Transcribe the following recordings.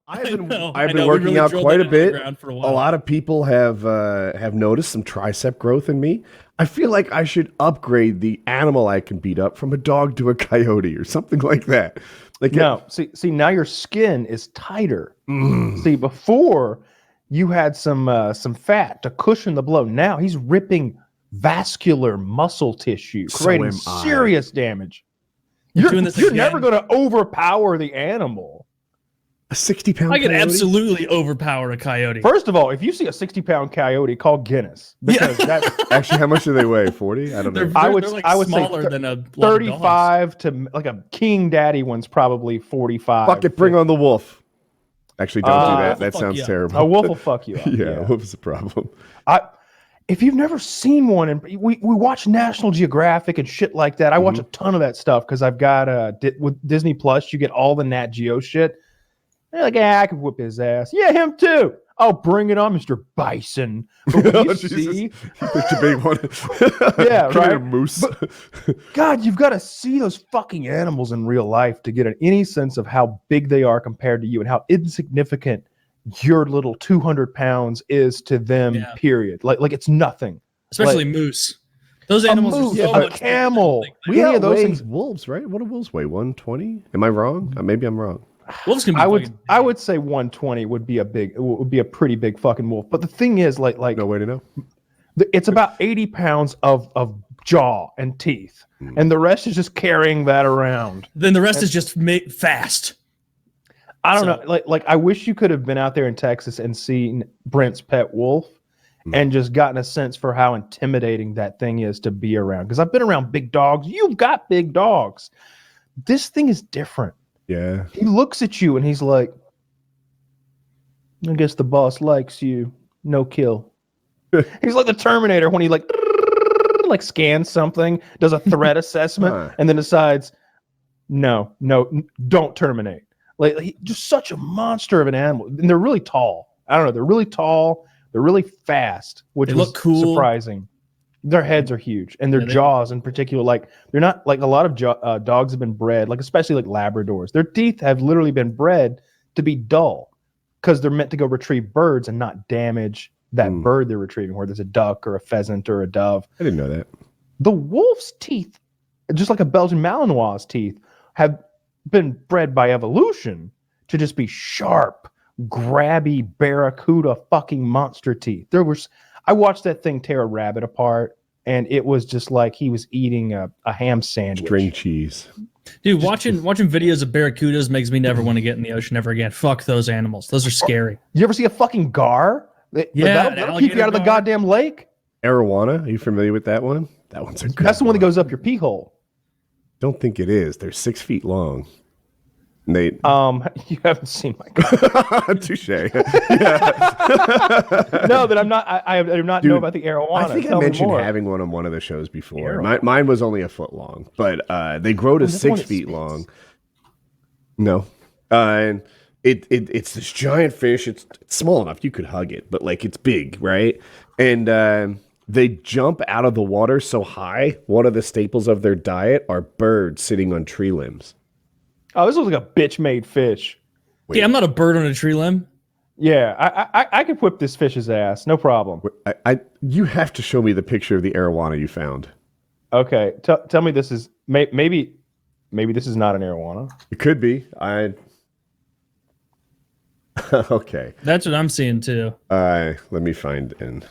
I've been working really out quite a bit. For A lot of people have noticed some tricep growth in me. I feel like I should upgrade the animal I can beat up from a dog to a coyote or something like that. Like see, now your skin is tighter. See, before you had some fat to cushion the blow. Now he's ripping vascular muscle tissue, creating serious damage. You're never going to overpower the animal. A 60-pound I could coyote? Absolutely overpower a coyote. First of all, if you see a 60-pound coyote, call Guinness. Because actually, how much do they weigh? 40? I don't know. I would say than a 35 to like a king daddy one's probably 45. Fuck it, bring on the wolf. Actually, don't do that. That sounds terrible. A wolf will fuck you up. Yeah, a wolf is a problem. If you've never seen one, and we watch National Geographic and shit like that, I watch a ton of that stuff because I've got with Disney Plus, you get all the Nat Geo shit. They're like, I can whip his ass. Yeah, him too. Oh, bring it on, Mr. Bison. But you see, such a big one. Yeah, Come right. here, moose. But, God, you've got to see those fucking animals in real life to get any sense of how big they are compared to you and how insignificant your little 200 pounds is to them. Yeah. Period. Like it's nothing. Especially moose. Those animals are so a camel. We have those things. Wolves, right? What do wolves weigh? 120? Am I wrong? Maybe I'm wrong. Wolves can be I would say 120 would be a pretty big fucking wolf. But the thing is, like no way to know. It's about 80 pounds of jaw and teeth, and the rest is just carrying that around. Then the rest is just fast. I don't know. Like I wish you could have been out there in Texas and seen Brent's pet wolf, and just gotten a sense for how intimidating that thing is to be around. Because I've been around big dogs. You've got big dogs. This thing is different. Yeah. He looks at you and he's like, I guess the boss likes you. No kill. He's like the Terminator when he like scans something, does a threat assessment, and then decides, no, don't terminate. Like just such a monster of an animal. And they're really tall. I don't know. They're really tall. They're really fast, which is surprising. Their heads are huge, and their jaws in particular, like they're not like a lot of dogs have been bred, like especially like Labradors. Their teeth have literally been bred to be dull because they're meant to go retrieve birds and not damage that bird they're retrieving, whether it's a duck or a pheasant or a dove. I didn't know that. The wolf's teeth, just like a Belgian Malinois teeth, have been bred by evolution to just be sharp, grabby, barracuda fucking monster teeth. I watched that thing tear a rabbit apart, and it was just like he was eating a ham sandwich. String cheese. Dude, watching videos of barracudas makes me never want to get in the ocean ever again. Fuck those animals. Those are scary. You ever see a fucking gar? That'll keep you out of the goddamn lake. Arowana, are you familiar with that one? That one's a good That's the one that goes up your pee hole. Don't think it is. They're 6 feet long. You haven't seen my car. Touche. No, that I'm not. I do not know about the arowana. I think I mentioned having one on one of the shows before. Mine was only a foot long, but they grow to 6 feet long. No, and it's this giant fish. It's small enough you could hug it, but like it's big, right? And they jump out of the water so high. One of the staples of their diet are birds sitting on tree limbs. Oh, this looks like a bitch-made fish. Wait. Yeah, I'm not a bird on a tree limb. Yeah, I could whip this fish's ass, no problem. You have to show me the picture of the arowana you found. Okay, tell me this is maybe this is not an arowana. It could be. Okay. That's what I'm seeing too. Let me find in.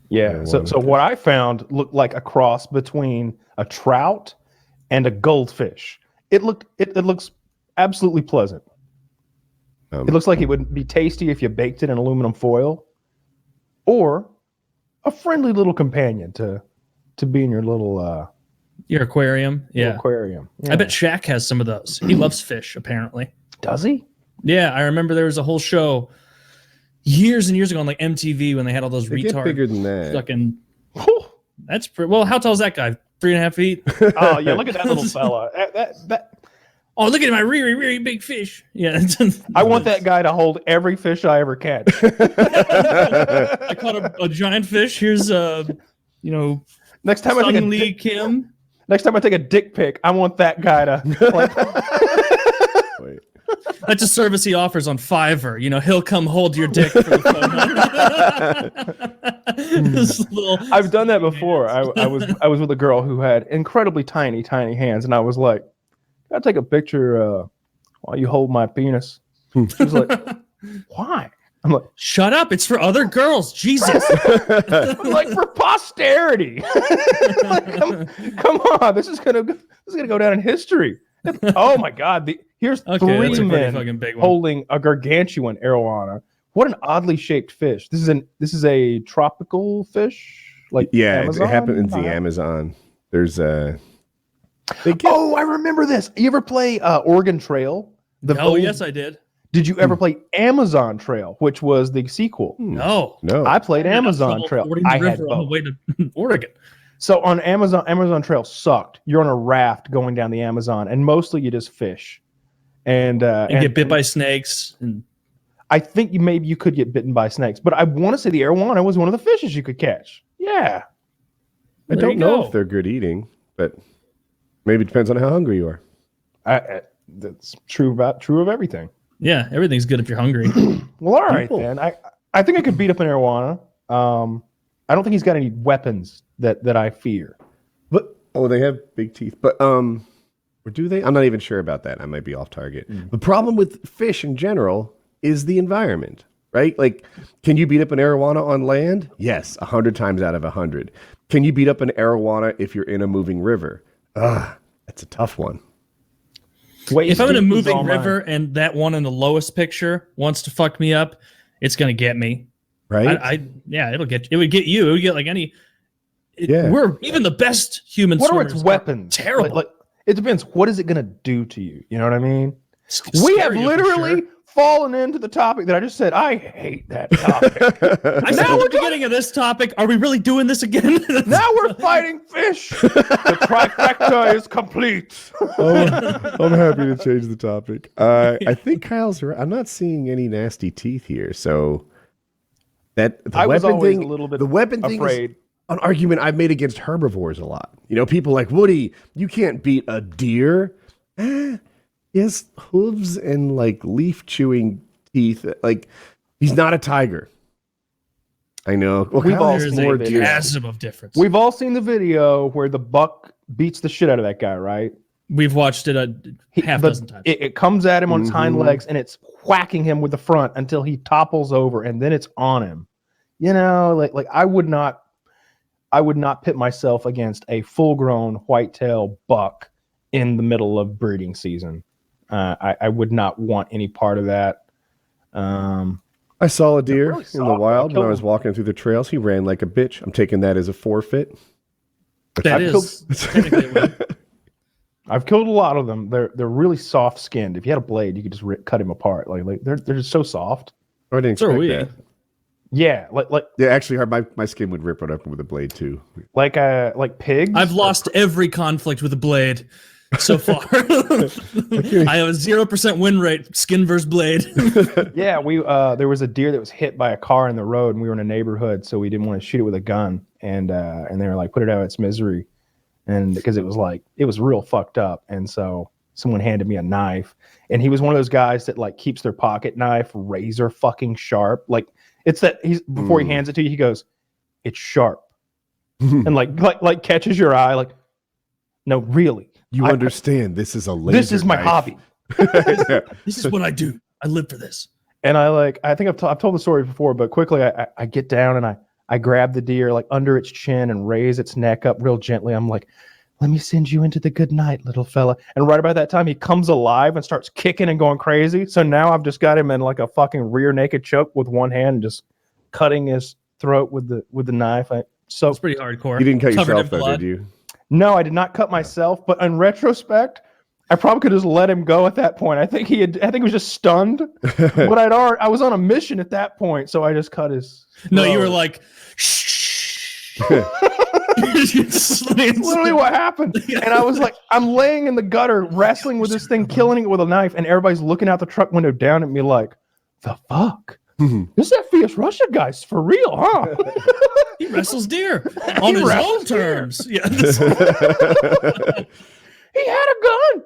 Yeah. So what I found looked like a cross between a trout and a goldfish. It looks absolutely pleasant. It looks like it would be tasty if you baked it in aluminum foil, or a friendly little companion to be in your little your aquarium. Yeah, aquarium. Yeah. I bet Shaq has some of those. He loves fish, apparently. Does he? Yeah, I remember there was a whole show years and years ago on like MTV when they had all those retards. Get bigger than that. Fucking. That's pretty. Well, how tall is that guy? 3.5 feet. Oh yeah, look at that little fella. Oh, look at my really big fish. Yeah, I want that guy to hold every fish I ever catch. I caught a giant fish. Here's next time I take Kim. Next time I take a dick pic, I want that guy to. That's a service he offers on Fiverr. You know, he'll come hold your dick for the phone. I've done that before. I was with a girl who had incredibly tiny hands, and I was like, "Can I take a picture while you hold my penis?" She was like, "Why?" I'm like, "Shut up! It's for other girls." Jesus. I'm like, for posterity. Like, come on, this is gonna go down in history. Oh my God! Here's three men holding a gargantuan arowana. What an oddly shaped fish. This is a tropical fish. Like Amazon? It happens in the Amazon. There's a. Oh, I remember this. You ever play Oregon Trail? Yes, I did. Did you ever play Amazon Trail, which was the sequel? No. I played Amazon Trail. I had both. On the way to Oregon. So on Amazon Trail sucked. You're on a raft going down the Amazon, and mostly you just fish, and get bit by snakes. And I think maybe you could get bitten by snakes, but I want to say the arowana was one of the fishes you could catch. Yeah, I don't know if they're good eating, but maybe it depends on how hungry you are. That's true of everything. Yeah, everything's good if you're hungry. Well, all right then. I think I could beat up an arowana. I don't think he's got any weapons that I fear. But they have big teeth. But or do they? I'm not even sure about that. I might be off target. The problem with fish in general is the environment, right? Like, can you beat up an arowana on land? Yes, 100 times out of 100. Can you beat up an arowana if you're in a moving river? That's a tough one. Wait, if I'm in a moving river and that one in the lowest picture wants to fuck me up, it's gonna get me. Right? It would get you. It would get like any. We're even the best humans. What are its weapons? Terrible. Like, it depends. What is it gonna do to you? You know what I mean? We have literally fallen into the topic that I just said. I hate that topic. I said at the beginning of this topic, are we really doing this again? Now we're fighting fish. The trifecta is complete. I'm happy to change the topic. I think Kyle's right. I'm not seeing any nasty teeth here, so that the I was weapon always thing, a little bit the weapon thing afraid. Is an argument I've made against herbivores a lot. You know, people like, Woody, you can't beat a deer. He has hooves and like leaf chewing teeth. Like, he's not a tiger. I know. Well, We've all There's seen a the video. chasm of difference. We've all seen the video where the buck beats the shit out of that guy, right? We've watched it a half dozen times. It comes at him on its hind legs and it's whacking him with the front until he topples over, and then it's on him. You know, like I would not pit myself against a full-grown whitetail buck in the middle of breeding season. I would not want any part of that. I saw a deer in the wild when I was walking through the trails. He ran like a bitch. I'm taking that as a forfeit. I've killed a lot of them. They're really soft skinned. If you had a blade, you could just cut him apart. Like they're just so soft. Oh, I didn't expect that. Yeah, like actually, my skin would rip it open with a blade too. Like pigs. I've lost every conflict with a blade so far. I have a 0% win rate, skin versus blade. Yeah, there was a deer that was hit by a car in the road, and we were in a neighborhood, so we didn't want to shoot it with a gun, and they were like, put it out of its misery, and because it was real fucked up, and so someone handed me a knife, and he was one of those guys that like keeps their pocket knife razor fucking sharp, like it's that before he hands it to you, he goes, "It's sharp," and like catches your eye, like, no, really. You understand? This is a laser. This is my hobby. This is what I do. I live for this. And I think I've told the story before, but quickly I get down and I grab the deer like under its chin and raise its neck up real gently. I'm like, "Let me send you into the good night, little fella." And right about that time, he comes alive and starts kicking and going crazy. So now I've just got him in like a fucking rear naked choke with one hand and just cutting his throat with the knife. It's pretty hardcore. You didn't cut yourself though, did you? No, I did not cut myself, but in retrospect, I probably could have just let him go at that point. I think he was just stunned. But I was on a mission at that point, so I just cut his throat. No, you were like, shh. It's literally what happened. And I was like, I'm laying in the gutter wrestling with this thing, killing it with a knife, and everybody's looking out the truck window down at me like, "The fuck? This Fierce Russia guy's for real, huh?" He wrestles deer on his own terms. Yeah. He had a gun.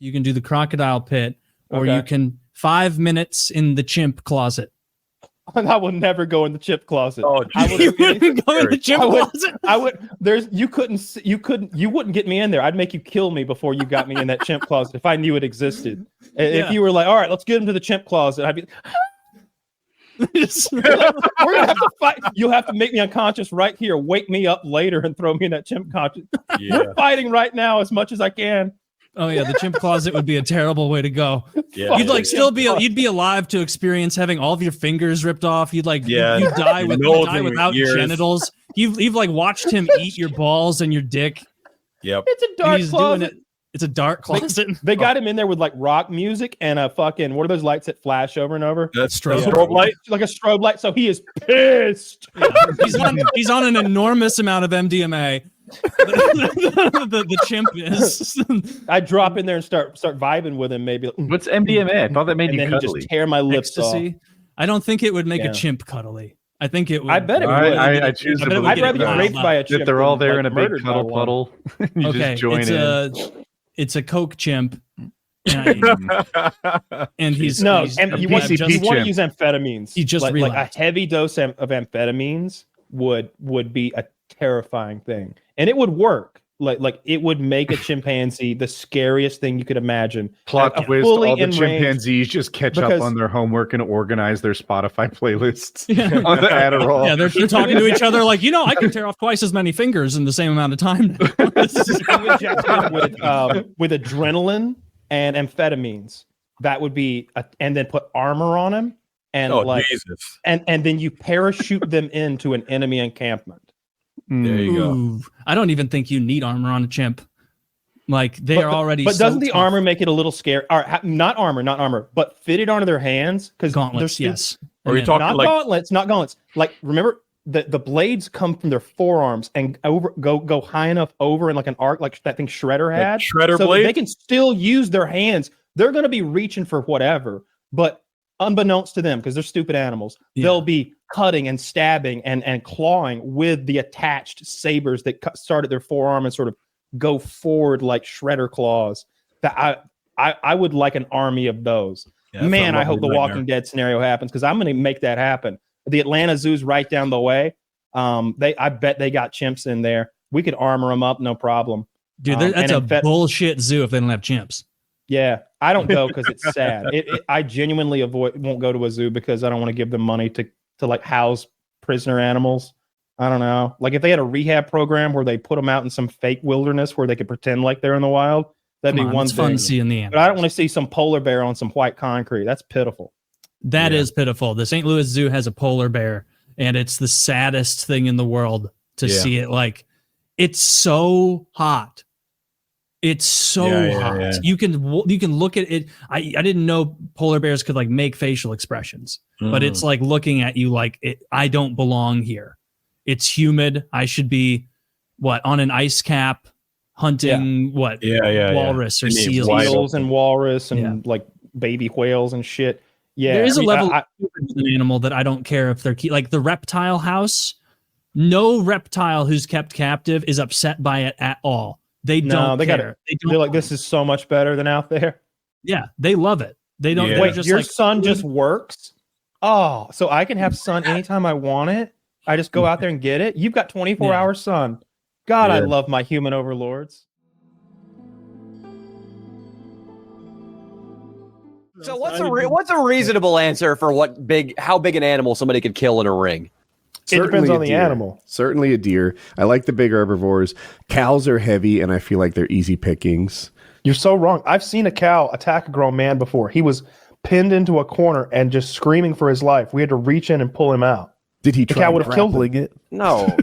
you can do the crocodile pit, or Okay. you can 5 minutes in the chimp closet. I will never go in the chimp closet. Oh, I will You do anything- wouldn't go in the chimp I would- closet? I would. You wouldn't get me in there. I'd make you kill me before you got me in that chimp closet if I knew it existed. If you were like, all right, let's get him to the chimp closet, I'd be. We're gonna have to fight. You'll have to make me unconscious right here. Wake me up later and throw me in that chimp closet. We're fighting right now as much as I can. Oh yeah, the chimp closet would be a terrible way to go. Yeah. You'd like still be you'd be alive to experience having all of your fingers ripped off. You'd like Yeah. you'd die with Nose you'd die in without your ears. genitals. You've like watched him eat your balls and your dick. Yep. It's a And dark he's closet. doing it. It's a dark closet. They got him in there with like rock music and a fucking what are those lights that flash over and over? That's Strobe. strobe light. Like a strobe light. So he is pissed. He's on an enormous amount of MDMA. the chimp is. I drop in there and start vibing with him. Maybe. What's MDMA? I thought that made And you then he cuddly. just tear my lips off. Ecstasy. I don't think it would make Yeah. a chimp cuddly. I think it would. I bet it would. I choose to I bet it would believe I'd get rather get riled raped up. by a chimp. that they're all than, there like, in a big murdered by cuddle one. puddle. You Okay, just join it's a coke chimp. in. And he's No, he's- and a you want PCP to chimp. use amphetamines. He just like a relapsed. heavy dose of amphetamines would be a terrifying thing, and it would work. Like it would make a chimpanzee the scariest thing you could imagine. Plot A twist, fully all the enraged- chimpanzees just catch up because- on their homework and organize their Spotify playlists Yeah. on the Adderall. Yeah, they're talking to each other like, I can tear off twice as many fingers in the same amount of time. This is- You inject him with adrenaline and amphetamines. That would be, and then put armor on him, and Oh, Jesus. and then you parachute them into an enemy encampment. There you go. Ooh, I don't even think you need armor on a chimp. Like they are already. But so doesn't the tough. armor make it a little scary? Or not armor, but fitted onto their hands because Gauntlets? Yes. Are you And then- talking Not like gauntlets, not gauntlets. Like remember the blades come from their forearms and go high enough over in like an arc, like that thing Shredder had. Shredder so blade? they can still use their hands. They're going to be reaching for whatever, but unbeknownst to them, because they're stupid animals, Yeah. they'll be cutting and stabbing and clawing with the attached sabers that start at their forearm and sort of go forward like Shredder claws. That I would like an army of those. Yeah, Man, I hope the nightmare. Walking Dead scenario happens because I'm going to make that happen. The Atlanta Zoo's right down the way. I bet they got chimps in there. We could armor them up, no problem. Dude, that's a and bullshit zoo if they don't have chimps. Yeah, I don't go because it's sad. I genuinely won't go to a zoo because I don't want to give them money to like house prisoner animals. I don't know. Like if they had a rehab program where they put them out in some fake wilderness where they could pretend like they're in the wild, that'd Come be on, one it's thing. fun seeing the But I don't animals. want to see some polar bear on some white concrete. That's pitiful. That Yeah. is pitiful. The St. Louis Zoo has a polar bear, and it's the saddest thing in the world to Yeah. see it. Like, it's so hot. It's so Yeah, hot. yeah. You can look at it. I didn't know polar bears could like make facial expressions, but it's like looking at you like I don't belong here. It's humid. I should be on an ice cap hunting walrus or They need seals. wide Seals and walrus and Yeah. like baby whales and shit. Yeah, There is a level I- of an animal that I don't care if they're like the reptile house. No reptile who's kept captive is upset by it at all. They No, don't they care. gotta- They don't they're like, this is so much better than out there. Yeah, they love it. They don't. Yeah. they're Wait, just your like, sun just works? Oh, so I can have sun anytime I want it? I just go out there and get it? You've got 24-hour sun. God, I Yeah. love my human overlords. So what's a reasonable answer for how big an animal somebody could kill in a ring? It depends Certainly on a the deer. animal. Certainly a deer. I like the big herbivores. Cows are heavy, and I feel like they're easy pickings. You're so wrong. I've seen a cow attack a grown man before. He was pinned into a corner and just screaming for his life. We had to reach in and pull him out. Did he The try cow would have killed him. grappling it? No,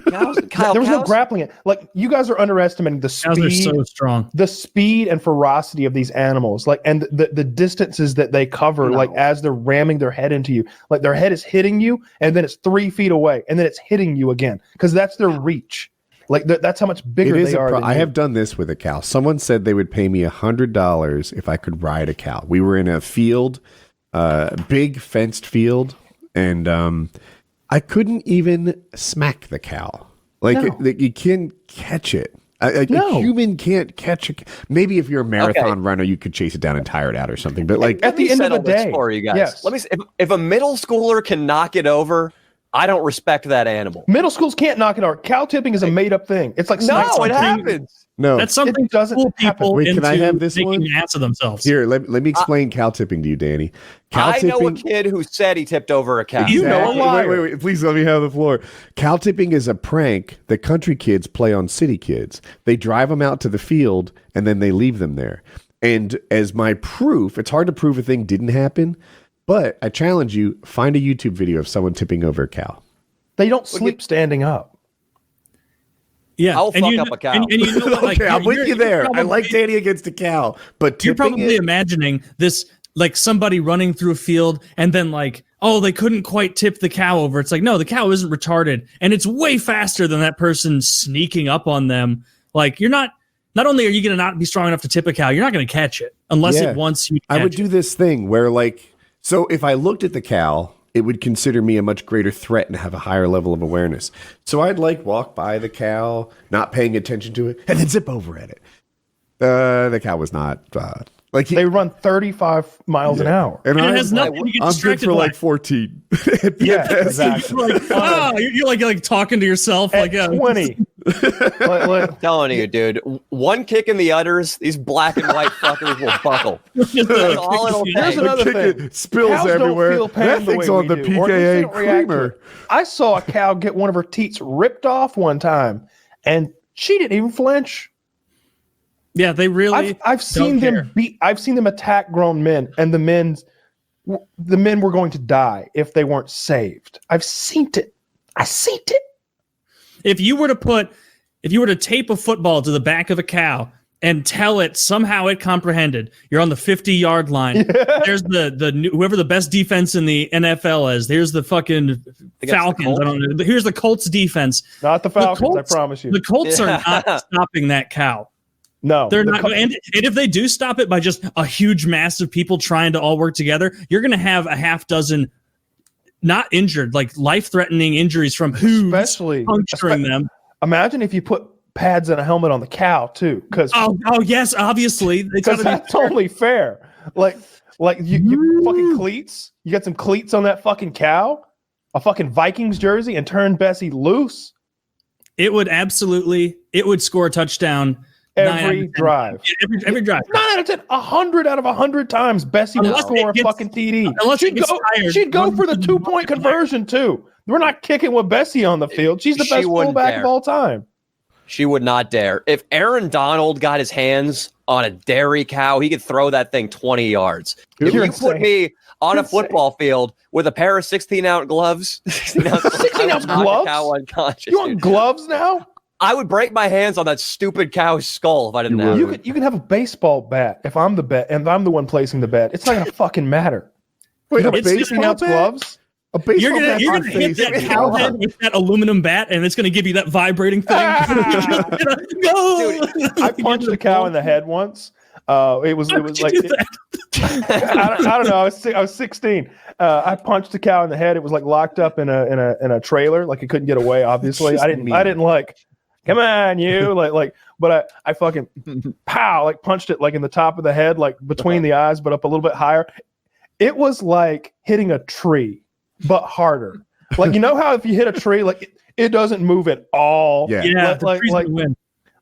Kyle, There was no grappling it. Like you guys are underestimating the cows are speed, so strong. the speed and ferocity of these animals. Like and the distances that they cover. Like as they're ramming their head into you. Like their head is hitting you, and then it's 3 feet away, and then it's hitting you again because that's their reach. Like that's how much bigger It is they are. than I you. have done this with a cow. Someone said they would pay me $100 if I could ride a cow. We were in a field, big fenced field, and I couldn't even smack the cow. Like No. you can catch it, A No. human can't catch maybe if you're a marathon runner, you could chase it down and tire it out or something. But like At the end of the this day, for you guys. yes. Let me. If a middle schooler can knock it over, I don't respect that animal. Middle schools can't knock it over. Cow tipping is a made up thing. It's like No, snipe it hunting. happens. no. That's something It doesn't fool happen. people Wait, can I into have this making one? an ass of themselves. Here, let me explain cow tipping to you, Danny. Cow I know a tipping. kid who said he tipped over a cow. You know a Exactly. liar. Wait, please let me have the floor. Cow tipping is a prank that country kids play on city kids. They drive them out to the field and then they leave them there. And as my proof, it's hard to prove a thing didn't happen, but I challenge you, find a YouTube video of someone tipping over a cow. They don't sleep standing up. Yeah, I'll and fuck you up know- a cow. And you know what, like, Okay, I'm with you there. I like Danny against a cow, but You're tipping probably it, imagining this, like somebody running through a field and then like, oh, they couldn't quite tip the cow over. It's like, no, the cow isn't retarded, and it's way faster than that person sneaking up on them. Like, you're not only are you going to not be strong enough to tip a cow, you're not going to catch it unless Yeah. it wants you to I would catch do it. this thing where, like, so if I looked at the cow, it would consider me a much greater threat and have a higher level of awareness. So I'd like walk by the cow, not paying attention to it, and then zip over at it. The cow was not like They run 35 miles an hour. and And it I'm, has nothing to get I'm good distracted for by. like 14. Yeah, exactly. You're like, ah, you're like talking to yourself, like, At 20. Like, Telling you, dude. One kick in the udders, these black and white fuckers will buckle. That's all it'll Here's take. another Kick thing. it, spills Cows everywhere. Don't feel pain That the thing's way on we the do, or at least they PKA don't react to creamer. it. I saw a cow get one of her teats ripped off one time, and she didn't even flinch. yeah, they really. I've seen don't them care. beat. I've seen them attack grown men, and the men were going to die if they weren't saved. I've seen it. I seen it. If you were to tape a football to the back of a cow and tell it somehow it comprehended, you're on the 50-yard line. There's the whoever the best defense in the NFL is. There's the fucking the Falcons. Colts? I don't know. Here's the Colts defense. Not the Falcons. Colts- I promise you. The Colts Yeah. are not stopping that cow. No, They're the not. Col- And if they do stop it by just a huge mass of people trying to all work together, you're going to have a half dozen not injured, like life-threatening injuries from hooves especially puncturing them. Imagine if you put pads and a helmet on the cow too, because Oh yes, obviously it's got to be. that's only fair. Like you fucking cleats. You got some cleats on that fucking cow, a fucking Vikings jersey, and turn Bessie loose It would absolutely. It would score a touchdown every drive. Every drive. 9 out of 10, 100 out of 100 times, Bessie would Unless score it a gets- fucking TD. unless it She'd gets go, tired, she'd go one for the doesn't 2-point conversion too. We're not kicking with Bessie on the field. She's the She best wouldn't fullback dare. of all time. She would not dare. If Aaron Donald got his hands on a dairy cow, he could throw that thing 20 yards. If You're you put insane. me on a Insane. football field with a pair of 16-ounce gloves, 16-ounce 16-ounce gloves? cow unconscious, You want dude. gloves now? I would break my hands on that stupid cow's skull if I didn't You have would. it. You can have a baseball bat if I'm the bet and I'm the one placing the bet. It's not gonna fucking matter. Wait, a It's baseball 16-ounce bat? gloves. A baseball You're bat gonna on hit that face. cow head with that aluminum bat, and it's gonna give you that vibrating thing. Go! I punched a cow in the head once. It was How could you like do that? I don't know. I was 16. I punched a cow in the head. It was like locked up in a trailer, like it couldn't get away. Obviously, Just I didn't mean. like. Come on, you like. But I fucking pow, like punched it like in the top of the head, like between the eyes, but up a little bit higher. It was like hitting a tree, but harder. Like, you know how if you hit a tree, like it doesn't move at all. Yeah. Yeah, Like- the tree's like- gonna win.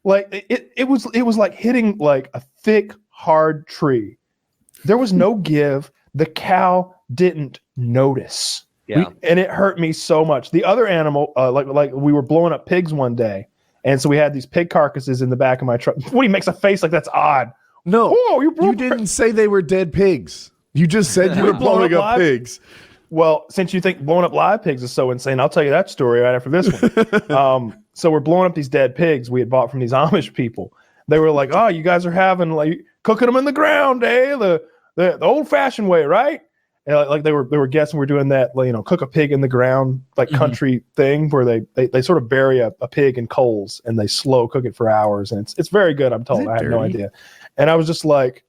Like it was like hitting like a thick, hard tree. There was no give. The cow didn't notice. Yeah. And it hurt me so much. The other animal, like we were blowing up pigs one day, and so we had these pig carcasses in the back of my truck. Woody makes a face like that's odd. No, Whoa, you didn't say they were dead pigs. You just said you were blowing up live? pigs. Well, since you think blowing up live pigs is so insane, I'll tell you that story right after this one. So we're blowing up these dead pigs we had bought from these Amish people. They were like, "Oh, you guys are having like cooking them in the ground, eh? The old-fashioned way, right?" And like they were guessing we're doing that, like, cook a pig in the ground, like country thing where they sort of bury a pig in coals and they slow cook it for hours, and it's very good. I'm told. Is it I had no dirty? idea, and I was just like,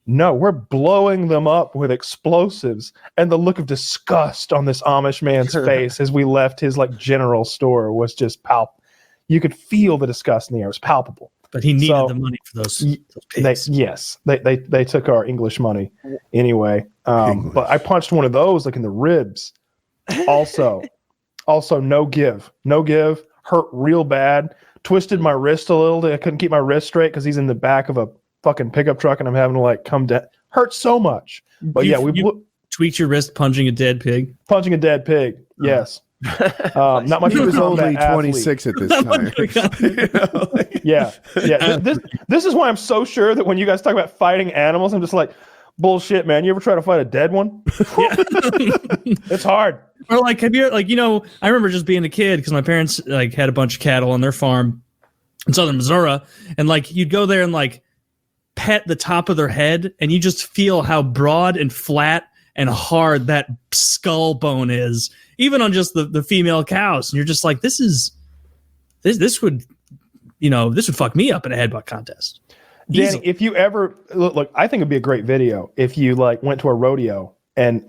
no, we're blowing them up with explosives. And the look of disgust on this Amish man's face as we left his like general store was just palpable. You could feel the disgust in the air. It was palpable. But he needed So, the money for those They, pigs. yes, they took our English money anyway. But I punched one of those like in the ribs. Also, no give, hurt real bad. Twisted my wrist a little. I couldn't keep my wrist straight because he's in the back of a fucking pickup truck, and I'm having to like come down. Hurt so much. But You tweaked your wrist punching a dead pig. punching a dead pig. Yes. Not much. He of a was combat only athlete. 26 at this time. Yeah. This is why I'm so sure that when you guys talk about fighting animals, I'm just like, bullshit, man. You ever try to fight a dead one? It's hard. Or like, have you like, I remember just being a kid because my parents like had a bunch of cattle on their farm in southern Missouri, and like you'd go there and like pet the top of their head, and you just feel how broad and flat and hard that skull bone is, even on just the female cows. And you're just like, this would fuck me up in a headbutt contest. Danny, Easily. if you ever look, I think it'd be a great video if you like went to a rodeo and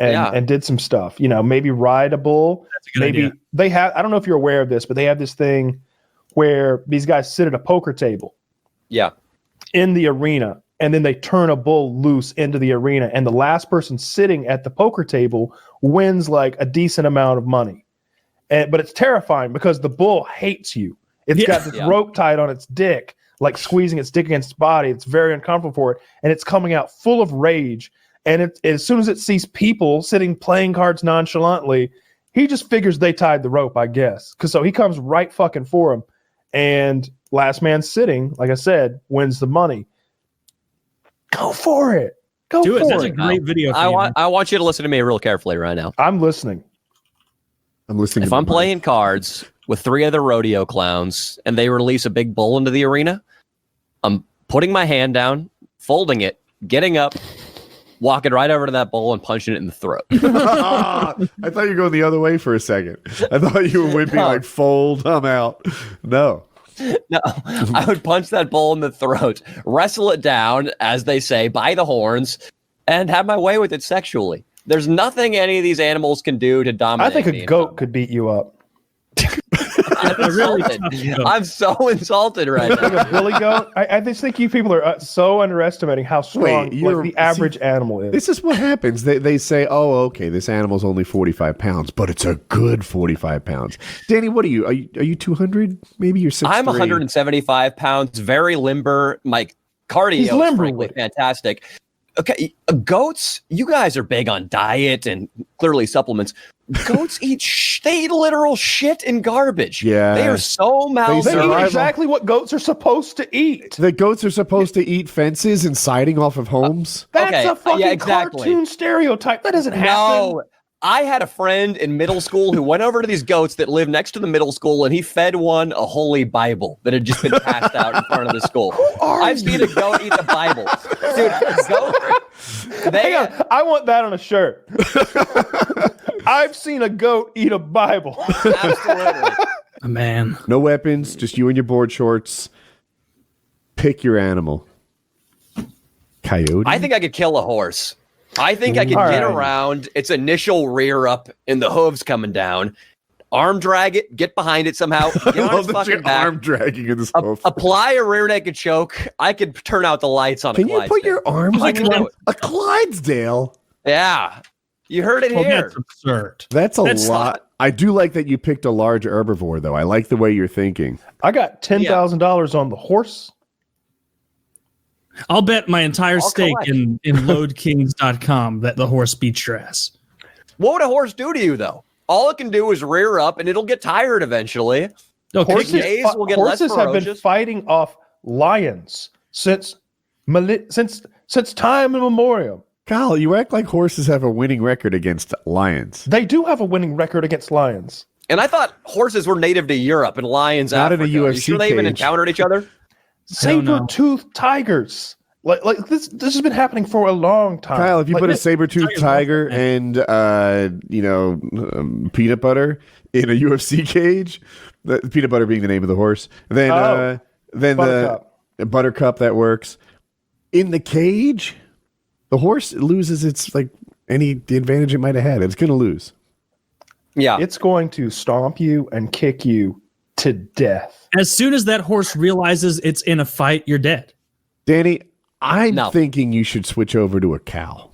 did some stuff. Maybe ride a bull. That's a good Maybe idea. they have. I don't know if you're aware of this, but they have this thing where these guys sit at a poker table Yeah. in the arena, and then they turn a bull loose into the arena, and the last person sitting at the poker table wins like a decent amount of money. But it's terrifying because the bull hates you. It's got this rope tied on its dick, like squeezing its dick against its body. It's very uncomfortable for it, and it's coming out full of rage. And as soon as it sees people sitting playing cards nonchalantly, he just figures they tied the rope, I guess. So he comes right fucking for him, and last man sitting, like I said, wins the money. Go for it. Go Do it. for That's a it. great video. For you, I want you to listen to me real carefully right now. I'm listening. I'm listening. If to I'm the playing cards with 3 other rodeo clowns and they release a big bull into the arena, I'm putting my hand down, folding it, getting up, walking right over to that bull and punching it in the throat. I thought you were going the other way for a second. I thought you were whipping like fold, I'm out. No. No, I would punch that bull in the throat, wrestle it down, as they say, by the horns, and have my way with it sexually. There's nothing any of these animals can do to dominate. I think me a in goat combat. could beat you up. I'm really insulted. tough goat. I'm so insulted right Like now. a billy goat. I just think you people are so underestimating how strong Wait, the average animal is. This is what happens. They say, oh, okay, this animal's only 45 pounds, but it's a good 45 pounds. Danny, what are you? Are you 200? Maybe you're 6'3". I'm 175 pounds, very limber. My cardio He's is limber frankly with it. fantastic. Okay, goats, you guys are big on diet and clearly supplements. Goats they eat literal shit and garbage. Yeah. They are so They malnourished. eat survival. exactly what goats are supposed to eat. The goats are supposed to eat fences and siding off of homes. That's Okay, a fucking yeah, exactly. cartoon stereotype. That doesn't happen. No, I had a friend in middle school who went over to these goats that lived next to the middle school, and he fed one a holy Bible that had just been passed out in front of the school. I've seen a goat eat a Bible. Dude, Hang on. I want that on a shirt. I've seen a goat eat a Bible. absolutely. Man. No weapons, just you and your board shorts. Pick your animal. Coyote? I think I could kill a horse. I think I could All get right. around its initial rear up and the hooves coming down, arm drag it, get behind it somehow, get I on love its that fucking your back, arm dragging in this hoof. apply a rear naked choke. I could turn out the lights on a Can you put Clydesdale. your arms I can on do it. a Clydesdale? Yeah. You heard it Well, here. that's absurd. That's a That's lot. not- I do like that you picked a large herbivore, though. I like the way you're thinking. I got $10,000 on the horse. I'll bet my entire I'll stake collect. in loadkings.com that the horse beats your ass. What would a horse do to you, though? All it can do is rear up, and it'll get tired eventually. No, Horses, days will get less horses have been ferocious. fighting off lions since time immemorial. Kyle, you act like horses have a winning record against lions. They do have a winning record against lions. And I thought horses were native to Europe and lions Not in a Africa. Are you UFC sure they even cage. encountered each other? don't know. Saber-toothed tigers. Like this has been happening for a long time. Kyle, if you Like, put a this- saber-toothed tiger and peanut butter in a UFC cage, the peanut butter being the name of the horse, then Buttercup. the buttercup that works in the cage, the horse loses its the advantage it might have had. It's going to lose. Yeah. It's going to stomp you and kick you to death. As soon as that horse realizes it's in a fight, you're dead. Danny, I'm No. thinking you should switch over to a cow.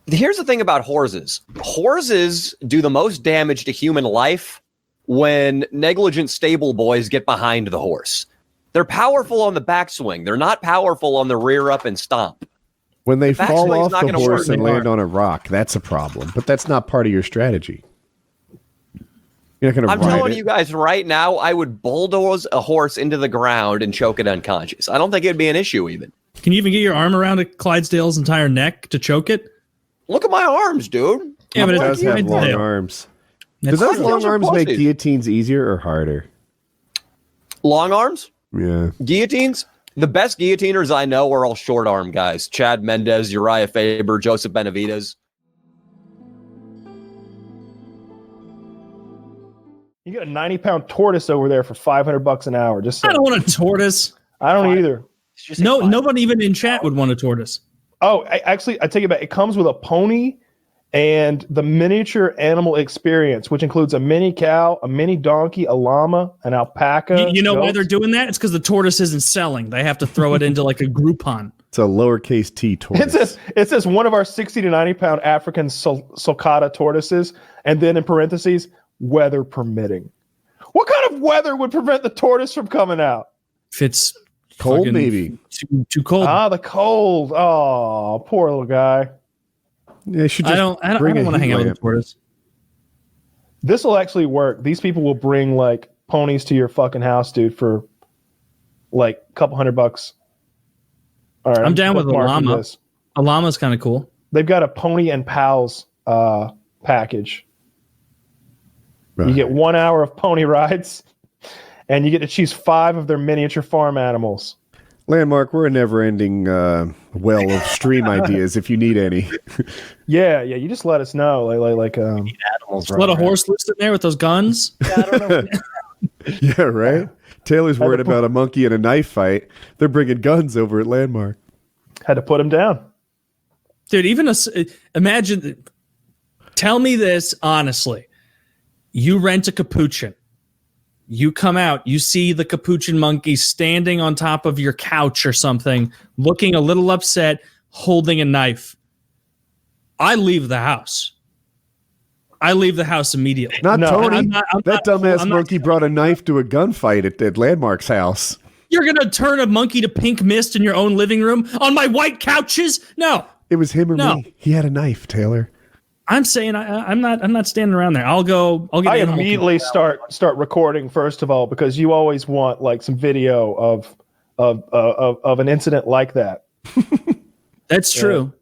Here's the thing about horses. Horses do the most damage to human life when negligent stable boys get behind the horse. They're powerful on the backswing. They're not powerful on the rear up and stomp. When they The fall backswing's off not the gonna horse work and anymore. land on a rock, that's a problem. But that's not part of your strategy. You're not going I'm to ride telling it. you guys right now, I would bulldoze a horse into the ground and choke it unconscious. I don't think it'd be an issue even. Can you even get your arm around a Clydesdale's entire neck to choke it? Look at my arms, dude. Yeah, but It it's does have long Clydesdale. arms. That's Do those fine. long Those are arms make pussies. guillotines easier or harder? Long arms? Yeah. Guillotines? The best guillotiners I know are all short arm guys. Chad Mendez, Uriah Faber, Joseph Benavides. You got a 90-pound tortoise over there for $500 an hour. Just I saying. don't want a tortoise. I don't either. No, nobody even in chat would want a tortoise. Oh, actually, I take it back. It comes with a pony and the miniature animal experience, which includes a mini cow, a mini donkey, a llama, an alpaca. You know why goats. they're doing that? It's because the tortoise isn't selling. They have to throw it into like a Groupon. It's a lowercase t tortoise. It says one of our 60 to 90-pound African sulcata tortoises, and then in parentheses, weather permitting. What kind of weather would prevent the tortoise from coming out? If it's Cold, fucking maybe. too cold. The cold. Oh, poor little guy. Yeah, you should I just don't bring a want to heat hang out with a lamp. tortoise. This will actually work. These people will bring like ponies to your fucking house, dude, for like a couple $100. All right, I'm down with a bookmarking llama. this. A llama's kind of cool. They've got a pony and pals package. You get 1 hour of pony rides, and you get to choose 5 of their miniature farm animals. Landmark, we're a never-ending well of stream ideas if you need any. Yeah. You just let us know. Animals Let a horse loose in there with those guns. Yeah, I don't know. Yeah, right? Taylor's worried about a monkey in a knife fight. They're bringing guns over at Landmark. Had to put him down. Dude, imagine, tell me this honestly. You rent a capuchin. You come out, you see the capuchin monkey standing on top of your couch or something, looking a little upset, holding a knife. I leave the house. I leave the house immediately. Not No, Tony. I'm not- That dumbass monkey brought a knife to a gunfight at Landmark's house. You're going to turn a monkey to pink mist in your own living room on my white couches? No. It was him or No. me. He had a knife, Taylor. I'm saying I'm not standing around there. I'll get I animal immediately start recording first of all because you always want like some video of an incident like that, That's true.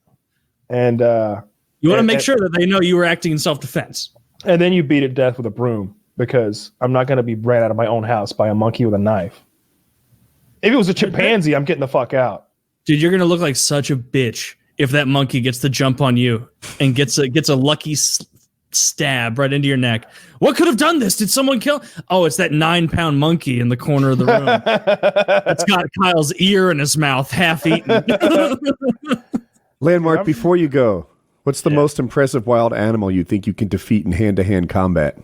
and You want to and- make sure that they know you were acting in self-defense. and then you beat it to death with a broom because I'm not going to be ran out of my own house by a monkey with a knife. If it was a chimpanzee, I'm getting the fuck out. Dude, you're going to look like such a bitch if that monkey gets the jump on you and gets a lucky stab right into your neck. What could have done this? Did someone kill? Oh, it's that 9-pound monkey in the corner of the room. It's got Kyle's ear in his mouth, half eaten. Landmark, before you go, what's the most impressive wild animal you think you can defeat in hand-to-hand combat?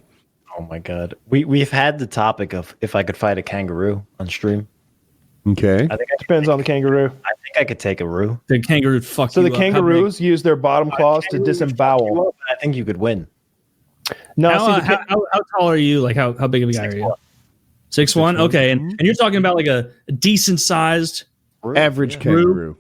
Oh my god. We've had the topic of if I could fight a kangaroo on stream. Okay. I think Depends on the kangaroo. I could take a roo. The kangaroo would fuck So you the up. How big? kangaroos use their bottom claws to disembowel. I think you could win. No, How, see, the how tall are you? Like how big of a guy are you? 6'1"? Okay, and you're talking about like a decent sized. Average kangaroo.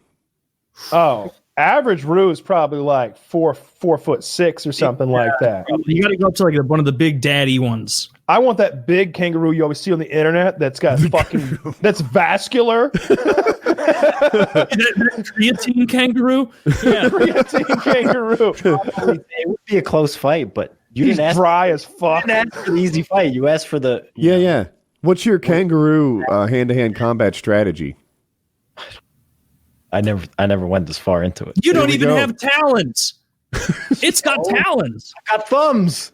average roo is probably like 4'6" or something like that. You got to go up to like one of the big daddy ones. I want that big kangaroo you always see on the internet that's got fucking that's vascular. Creatine kangaroo. Yeah. Creatine kangaroo. It would be a close fight, but you He's didn't ask, dry as fuck. ask for the easy fight. You asked for the Yeah. What's your kangaroo hand-to-hand combat strategy? I never went this far into it. You don't we even go. have talons. It's got talons. I got thumbs.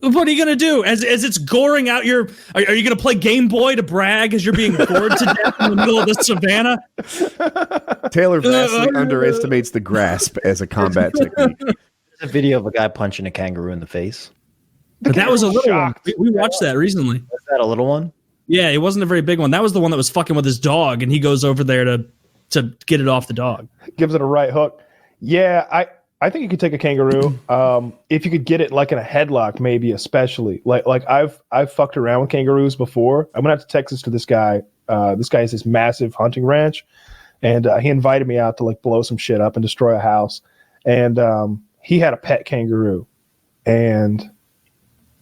What are you gonna do as it's goring out your? Are you gonna play Game Boy to brag as you're being gored to death in the middle of the savannah? Taylor vastly underestimates the grasp as a combat technique. There's a video of a guy punching a kangaroo in the face. But that was a little one. shocked. We watched that recently. Was that a little one? Yeah, it wasn't a very big one. That was the one that was fucking with his dog, and he goes over there to get it off the dog. Gives it a right hook. Yeah, I think you could take a kangaroo. If you could get it like in a headlock, maybe especially. Like I've fucked around with kangaroos before. I went out to Texas to this guy. This guy has this massive hunting ranch, and he invited me out to like blow some shit up and destroy a house. And he had a pet kangaroo, and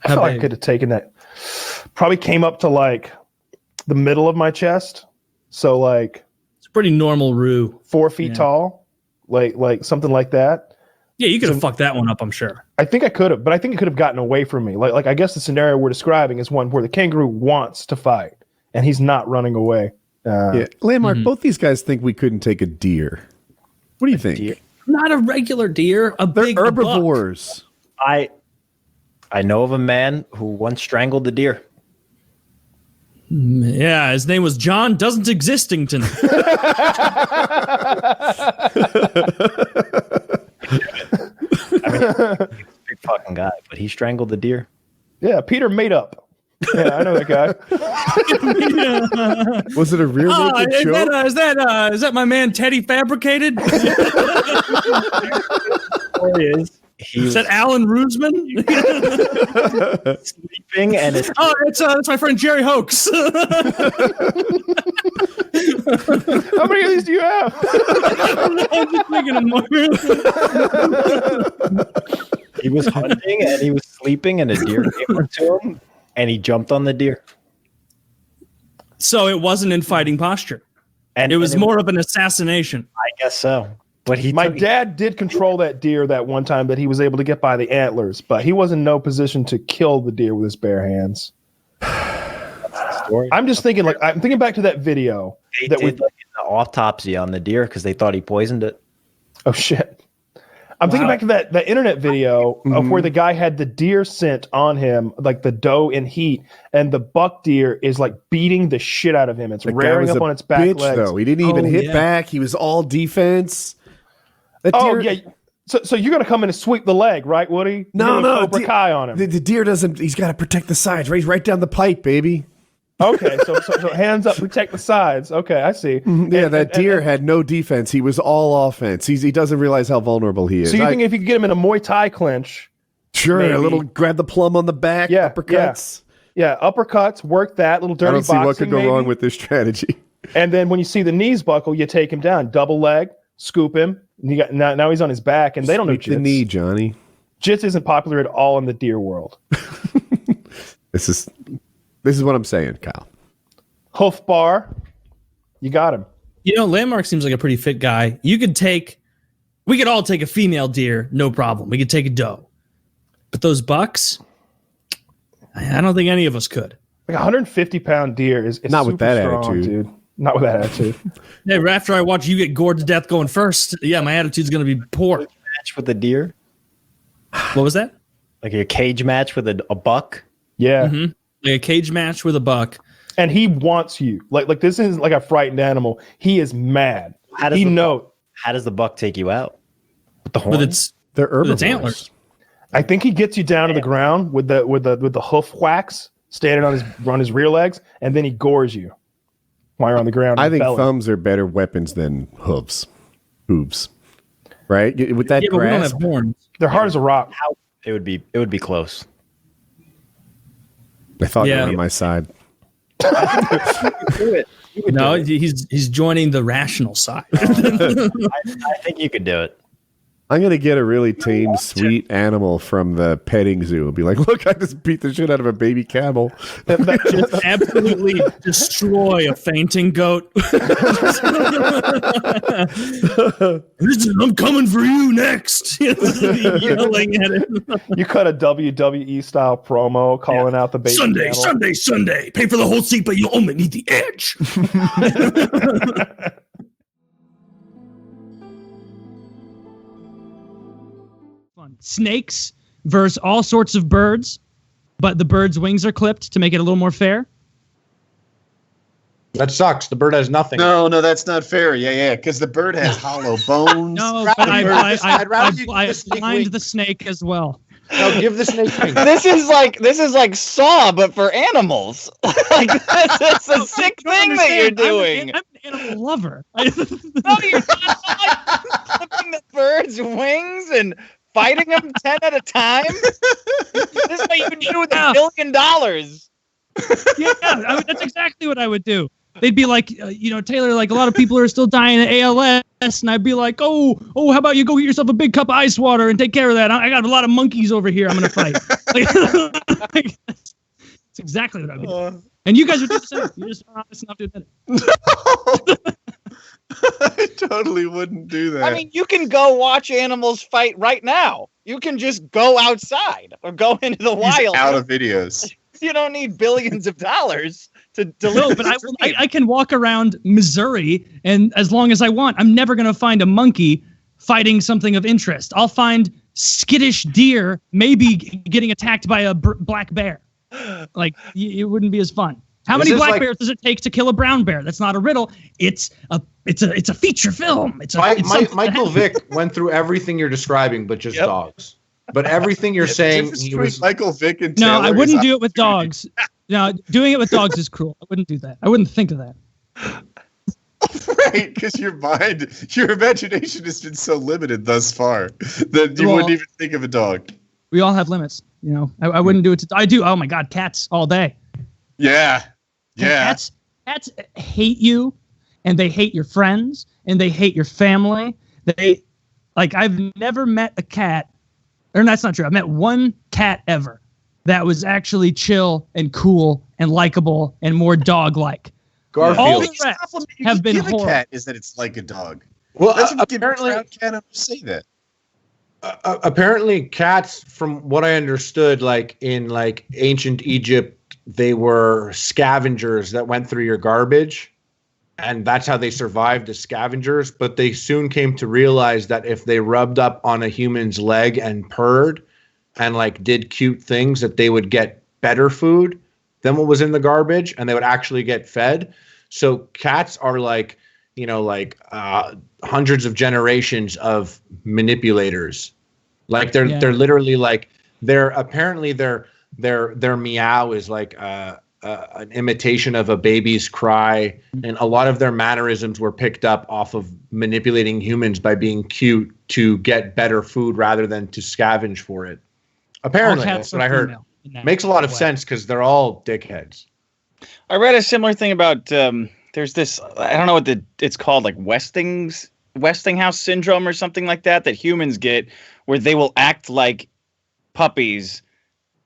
I felt like I could have taken that. Probably came up to like the middle of my chest, so like It's a pretty normal roo. 4 feet tall, like something like that. Yeah, you could have fucked that one up, I'm sure. I think I could have, but I think it could have gotten away from me. Like I guess the scenario we're describing is one where the kangaroo wants to fight and he's not running away. Yeah, Landmark. Both these guys think we couldn't take a deer. What do you think? Deer? Not a regular deer, a They're big herbivores. I know of a man who once strangled the deer. Yeah, his name was John Doesn't Existington. I mean, he's a big fucking guy, but he strangled the deer. Yeah, Peter made up. Yeah, I know that guy. Was it a rear naked is show? that is that my man Teddy Fabricated? There he is. He Is was that Alan Rusman? sleeping, and it's Oh, it's my friend Jerry Hoax. How many of these do you have? I'm just thinking of more. he was hunting and he was sleeping, and a deer came up to him, and he jumped on the deer. So it wasn't in fighting posture. And It was and more of an assassination. I guess so. But My dad did control that deer that one time that he was able to get by the antlers, but he was in no position to kill the deer with his bare hands. story. I'm just thinking, like, I'm thinking back to that video They that we. did like an autopsy on the deer because they thought he poisoned it. Oh shit! I'm thinking back to that internet video of where the guy had the deer scent on him, like the doe in heat, and the buck deer is like beating the shit out of him. It's That guy rearing was up a on its back bitch, legs. though. He didn't even hit yeah. back. He was all defense. That Oh deer- yeah. So you're gonna come in and sweep the leg, right, Woody? You're gonna Cobra Kai on him. The deer doesn't. He's got to protect the sides. Right down the pipe, baby. Okay, so hands up, protect the sides. Okay, I see. Yeah, that deer had no defense. He was all offense. He doesn't realize how vulnerable he is. So you think if you could get him in a Muay Thai clinch, sure, maybe. a little grab the plum on the back, Yeah, uppercuts. yeah, uppercuts, work that little dirty I don't see boxing, what could go maybe. wrong with this strategy. And then when you see the knees buckle, you take him down, double leg, scoop him. And you got now he's on his back, and they don't know Sweep the jits. knee, Johnny. Jits isn't popular at all in the deer world. This is what I'm saying, Kyle. Hoof bar, you got him. You know, Landmark seems like a pretty fit guy. We could all take a female deer, no problem. We could take a doe. But those bucks, I don't think any of us could. Like 150-pound deer is Not with super that strong, attitude. dude. Not with that attitude. Hey, after I watch you get gored to death going first, yeah, my attitude's going to be poor. Match with a deer, What was that? like a cage match with a buck. Yeah. Like a cage match with a buck. And he wants you. Like this isn't like a frightened animal. He is mad. How does He the know. How does the buck take you out? With the horn? With its They're With herbivores. its antlers. I think he gets you down to the ground with the hoof whacks, standing on his rear legs, and then he gores you while you're on the ground. I in the think belly. thumbs are better weapons than hooves. Right? With that Yeah, but we don't grasp. have horns. They're hard as a rock. It would be close. I thought you Yeah. were on my side. No, he's joining the rational side. I think you could do it. I'm going to get a really tame, sweet animal from the petting zoo and be like, look, I just beat the shit out of a baby camel. Just absolutely destroy a fainting goat. I'm coming for you next. Yelling at him. You cut a WWE style promo calling out the baby Sunday, camel. Sunday. Pay for the whole seat, but you only need the edge. Snakes versus all sorts of birds, but the bird's wings are clipped to make it a little more fair. That sucks. The bird has nothing. No, that's not fair. Yeah, because the bird has hollow bones. No, I'd but rather you I just stick blind wings. the snake as well. Now give the snake wings. This is like Saw, but for animals. Like this is a sick thing that you're doing. I'm an animal lover. No, you're not like flipping the birds' wings and fighting them 10 at a time. This is what you do with $1 billion. Yeah, that's exactly what I would do. They'd be like, Taylor, like a lot of people are still dying of ALS, and I'd be like, oh, how about you go get yourself a big cup of ice water and take care of that? I got a lot of monkeys over here. I'm gonna fight. That's exactly what I would do. And you guys would do the same. You're just honest enough to admit it. I totally wouldn't do that. I mean, you can go watch animals fight right now. You can just go outside or go into the wild. Out of videos. You don't need billions of dollars to No, but I can walk around Missouri, and as long as I want, I'm never going to find a monkey fighting something of interest. I'll find skittish deer maybe getting attacked by a black bear. Like, it wouldn't be as fun. How many black bears does it take to kill a brown bear? That's not a riddle. It's a feature film. Michael Vick went through everything you're describing, but just dogs. But everything you're saying, he was Michael Vick and No, Taylor I wouldn't is do it with dogs. No, doing it with dogs is cruel. I wouldn't do that. I wouldn't think of that. right, because your imagination has been so limited thus far that you wouldn't even think of a dog. We all have limits, I wouldn't do it. I do. Oh my God, cats all day. Yeah. Cats hate you, and they hate your friends, and they hate your family. I've never met a cat, or that's not true. I've met one cat ever that was actually chill and cool and likable and more dog-like. Garfield. All the rest have been horrible. Cat is that it's like a dog. Well, That's what apparently, cat say that. Apparently, cats, from what I understood, like in ancient Egypt, they were scavengers that went through your garbage, and that's how they survived as scavengers. But they soon came to realize that if they rubbed up on a human's leg and purred and did cute things, that they would get better food than what was in the garbage, and they would actually get fed. So cats are hundreds of generations of manipulators. They're literally their meow is like an imitation of a baby's cry, and a lot of their mannerisms were picked up off of manipulating humans by being cute to get better food rather than to scavenge for it. Apparently, that's what I heard. Makes a lot of sense because they're all dickheads. I read a similar thing about there's this, I don't know what it's called, like Westinghouse syndrome or something like that humans get, where they will act like puppies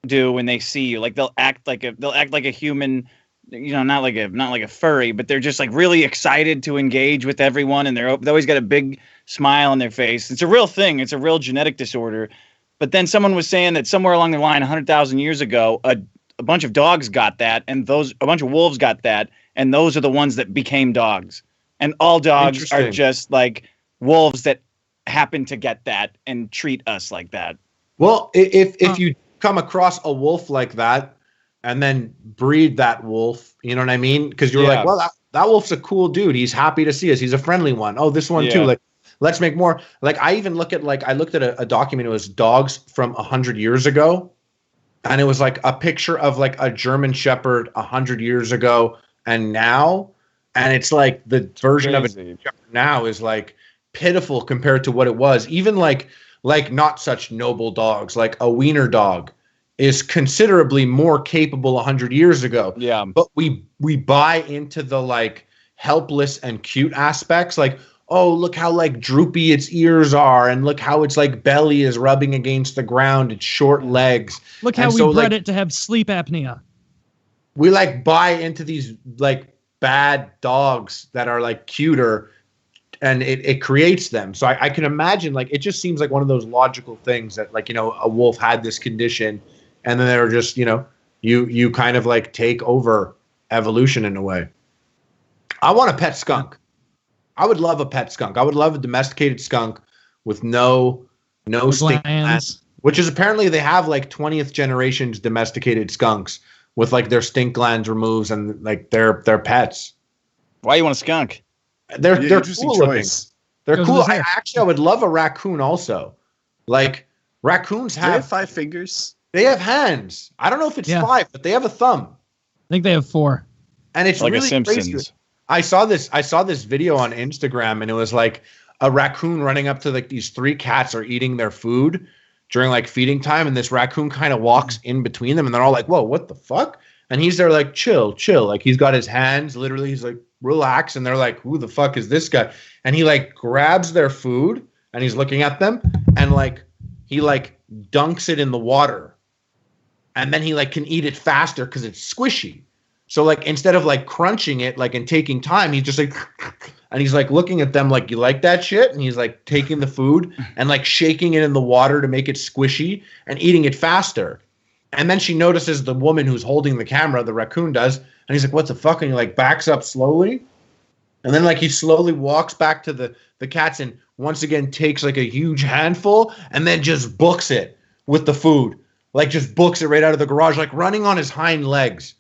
do when they see you. Like they'll act like a human, not like a furry, but they're just really excited to engage with everyone, and they always got a big smile on their face. It's a real thing. It's a real genetic disorder. But then someone was saying that somewhere along the line, 100,000 years ago, a bunch of dogs got that, and a bunch of wolves got that, and those are the ones that became dogs. And all dogs are just like wolves that happen to get that and treat us like that. Well, if you come across a wolf like that and then breed that wolf, you know what I mean? Because you're like, well, that wolf's a cool dude. He's happy to see us. He's a friendly one. Oh, this one too. Let's make more. I even look at I looked at a document. It was dogs from 100 years ago, and it was a picture of a German Shepherd 100 years ago and now, and it's the version of it now is pitiful compared to what it was. Even not such noble dogs, like a wiener dog is considerably more capable 100 years ago. Yeah, but we buy into the helpless and cute aspects, oh, look how droopy its ears are, and look how its belly is rubbing against the ground, its short legs. Look how we bred it to have sleep apnea. We buy into these bad dogs that are cuter, and it creates them. So I can imagine it just seems like one of those logical things that a wolf had this condition, and then they're just you kind of take over evolution in a way. I want a pet skunk. I would love a pet skunk. I would love a domesticated skunk with no stink glands, which is apparently they have 20th generations domesticated skunks with their stink glands removed and they're pets. Why you want a skunk? They're cool looking. They're cool. I would love a raccoon also. Raccoons Do they have have 5 fingers? they have hands. I don't know if it's Yeah. 5, but they have a thumb. I think they have 4. And it's Like a really Simpsons. crazy. I saw this video on Instagram, and it was like a raccoon running up to like these 3 cats are eating their food during like feeding time, and this raccoon kind of walks in between them, and they're all like, "Whoa, what the fuck?" And he's there like, chill, like he's got his hands literally, he's like, relax, and they're like, who the fuck is this guy? And he like grabs their food and he's looking at them, and like he like dunks it in the water, and then he like can eat it faster because it's squishy. So like instead of like crunching it like and taking time, he's just like, and he's like looking at them like, you like that shit? And he's like taking the food and like shaking it in the water to make it squishy and eating it faster. And then she notices the woman who's holding the camera, the raccoon does, and he's like, what the fuck? And he like backs up slowly. And then like he slowly walks back to the cats and once again takes like a huge handful and then just books it with the food. Like just books it right out of the garage, like running on his hind legs.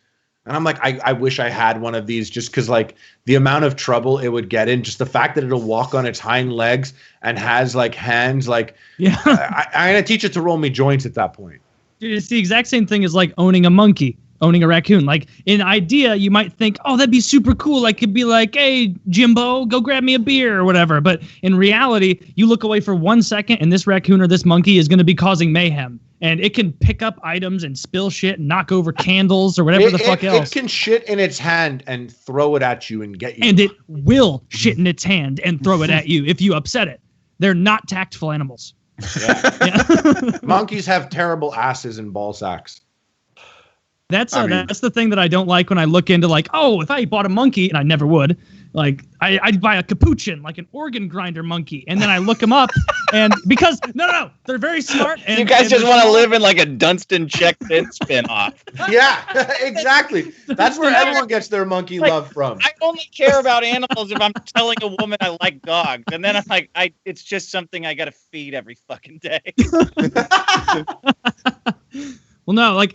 And I'm like, I wish I had one of these just because like the amount of trouble it would get in, just the fact that it'll walk on its hind legs and has like hands, like, Yeah. I'm going to teach it to roll me joints at that point. Dude, it's the exact same thing as like owning a monkey, owning a raccoon. Like in idea, you might think, oh, that'd be super cool. Like it'd be like, hey, Jimbo, go grab me a beer or whatever. But in reality, you look away for 1 second and this raccoon or this monkey is going to be causing mayhem. And it can pick up items and spill shit and knock over candles or whatever the fuck else. It can shit in its hand and throw it at you and get you. And it will shit in its hand and throw it at you if you upset it. They're not tactful animals. Yeah. Monkeys have terrible asses and ball sacks. That's the thing that I don't like when I look into like, oh, if I bought a monkey, and I never would, like I'd buy a capuchin, like an organ grinder monkey, and then I look them up, and because no, they're very smart. And, you guys just want to live in like a Dunston Checks In spinoff. Yeah, exactly. That's where everyone gets their monkey love from. I only care about animals if I'm telling a woman I like dogs, and then I'm like, it's just something I got to feed every fucking day. Well, no, like.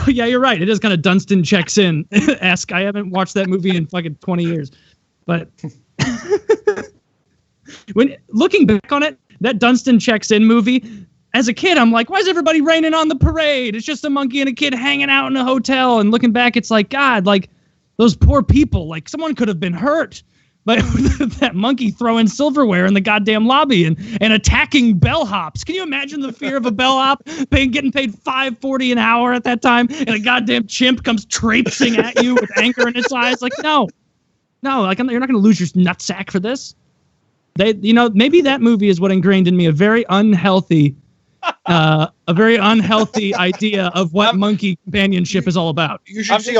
Yeah, you're right. It is kind of Dunston Checks In. Ask. I haven't watched that movie in fucking 20 years. But when looking back on it, that Dunston Checks In movie, as a kid, I'm like, why is everybody raining on the parade? It's just a monkey and a kid hanging out in a hotel. And looking back, it's like, God, like those poor people, like someone could have been hurt. But that monkey throwing silverware in the goddamn lobby and attacking bellhops. Can you imagine the fear of a bellhop getting paid $5.40 an hour at that time, and a goddamn chimp comes traipsing at you with anger in its eyes? Like, no, like you're not going to lose your nutsack for this. Maybe that movie is what ingrained in me a very unhealthy idea of what monkey companionship is all about. You should see they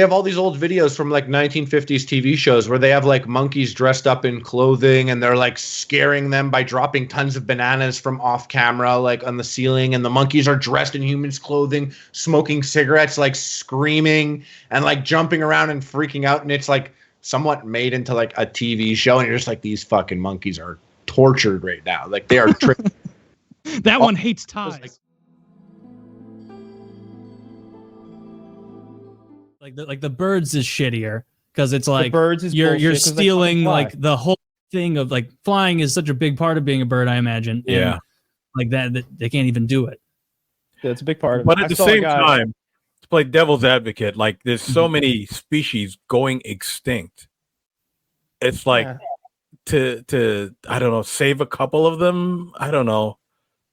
have all these old videos from like 1950s TV shows where they have like monkeys dressed up in clothing and they're like scaring them by dropping tons of bananas from off camera, like on the ceiling. And the monkeys are dressed in humans' clothing, smoking cigarettes, like screaming and like jumping around and freaking out. And it's like somewhat made into like a TV show. And you're just like, these fucking monkeys are tortured right now. Like they are tripping. That one hates ties. Like the birds is shittier because it's like you're stealing like the whole thing of like flying is such a big part of being a bird, I imagine. Yeah. And like that they can't even do it. Yeah, it's a big part of it. But at the same time, to play devil's advocate, like there's so many species going extinct. It's like to I don't know, save a couple of them. I don't know.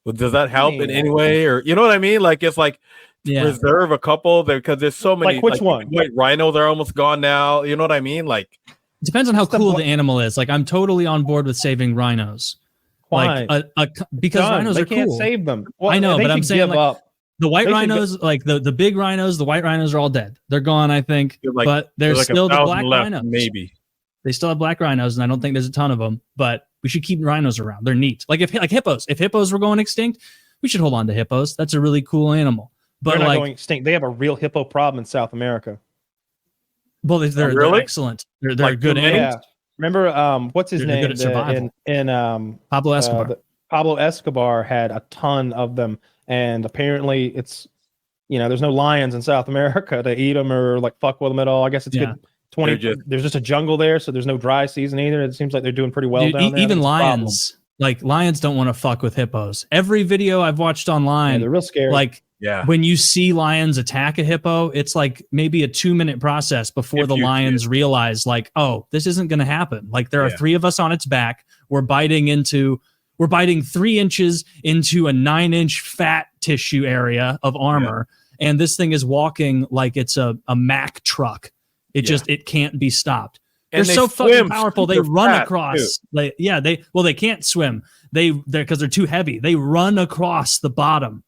Does that help in any way, or you know what I mean? Like it's like preserve a couple there because there's so many. Like which one? White rhinos are almost gone now. You know what I mean? Like it depends on how cool the animal is. Like I'm totally on board with saving rhinos. Why? Like because rhinos are cool. They can't save them. Well, I know, but I'm saying like the white rhinos, like the big rhinos, the white rhinos are all dead. They're gone, I think. Like, but there's like still the black left, rhinos. Maybe they still have black rhinos, and I don't think there's a ton of them. But we should keep rhinos around. They're neat. Like hippos. If hippos were going extinct, we should hold on to hippos. That's a really cool animal. But they're not going extinct. They have a real hippo problem in South America. Well, they're excellent. They're like good animals. Yeah. Remember, what's his name? Good at survival. In Pablo Escobar. Pablo Escobar had a ton of them, and apparently it's, there's no lions in South America to eat them or like fuck with them at all. I guess it's good. There's just a jungle there, so there's no dry season either. It seems like they're doing pretty well down there. Even lions. Like lions don't want to fuck with hippos. Every video I've watched online, they're real scary. Like when you see lions attack a hippo, it's like maybe a 2-minute process before the lions realize like, oh, this isn't going to happen. Like there are 3 of us on its back. We're biting 3 inches into a 9-inch fat tissue area of armor. Yeah. And this thing is walking like it's a Mack truck. It can't be stopped. They're so fucking powerful. They run across. They can't swim. Because they're too heavy. They run across the bottom.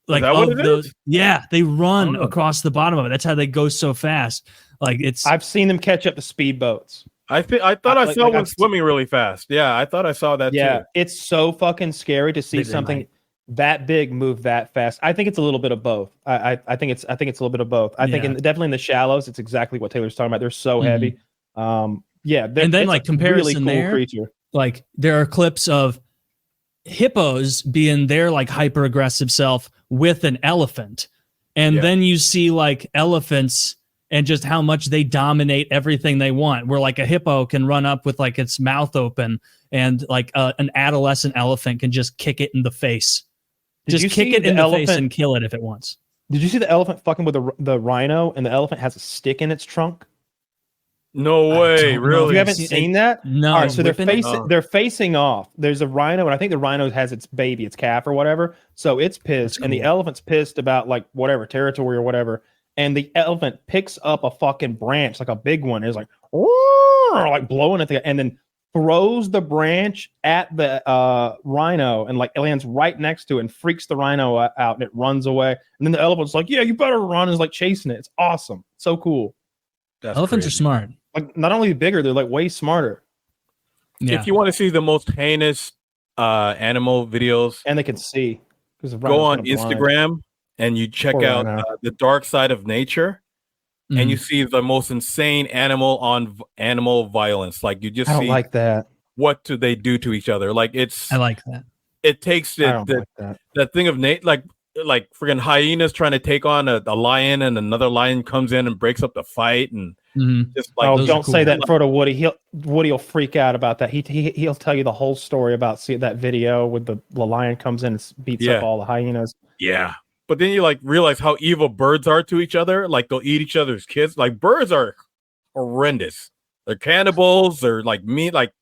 Like they run across the bottom of it. That's how they go so fast. Like I've seen them catch up to speedboats. I thought I saw one swimming really fast. Yeah, I thought I saw that too. It's so fucking scary to see something that big move that fast. I think it's a little bit of both. I think it's a little bit of both. I think definitely in the shallows, it's exactly what Taylor's talking about. They're so heavy. And then like comparison really cool creature. Like there are clips of hippos being their like hyper aggressive self with an elephant, and then you see like elephants and just how much they dominate everything they want. Where like a hippo can run up with like its mouth open, and like an adolescent elephant can just kick it in the face. Just kick it in the face and kill it if it wants. Did you see the elephant fucking with the rhino, and the elephant has a stick in its trunk? No way, really? You haven't seen that? No. All right, so they're facing off. There's a rhino, and I think the rhino has its baby, its calf or whatever. So it's pissed, and the elephant's pissed about like whatever territory or whatever. And the elephant picks up a fucking branch, like a big one, is like blowing at and then throws the branch at the rhino, and like it lands right next to it and freaks the rhino out, and it runs away. And then the elephant's like, "Yeah, you better run!" And is like chasing it. It's awesome, so cool. Elephants are smart. Like not only bigger, they're like way smarter. Yeah. If you want to see the most heinous animal videos, and they can see, go on Instagram and you check out the dark side of nature, and you see the most insane animal on animal violence. Like you just I don't see like that. What do they do to each other? Like I like that. It takes that thing of like friggin' hyenas trying to take on a lion, and another lion comes in and breaks up the fight, and just like don't say that in front of Woody. Woody will freak out about that. He'll tell you the whole story about that video with the lion comes in and beats up all the hyenas. Yeah, but then you like realize how evil birds are to each other. Like they'll eat each other's kids. Like birds are horrendous. They're cannibals. They're like meat. Like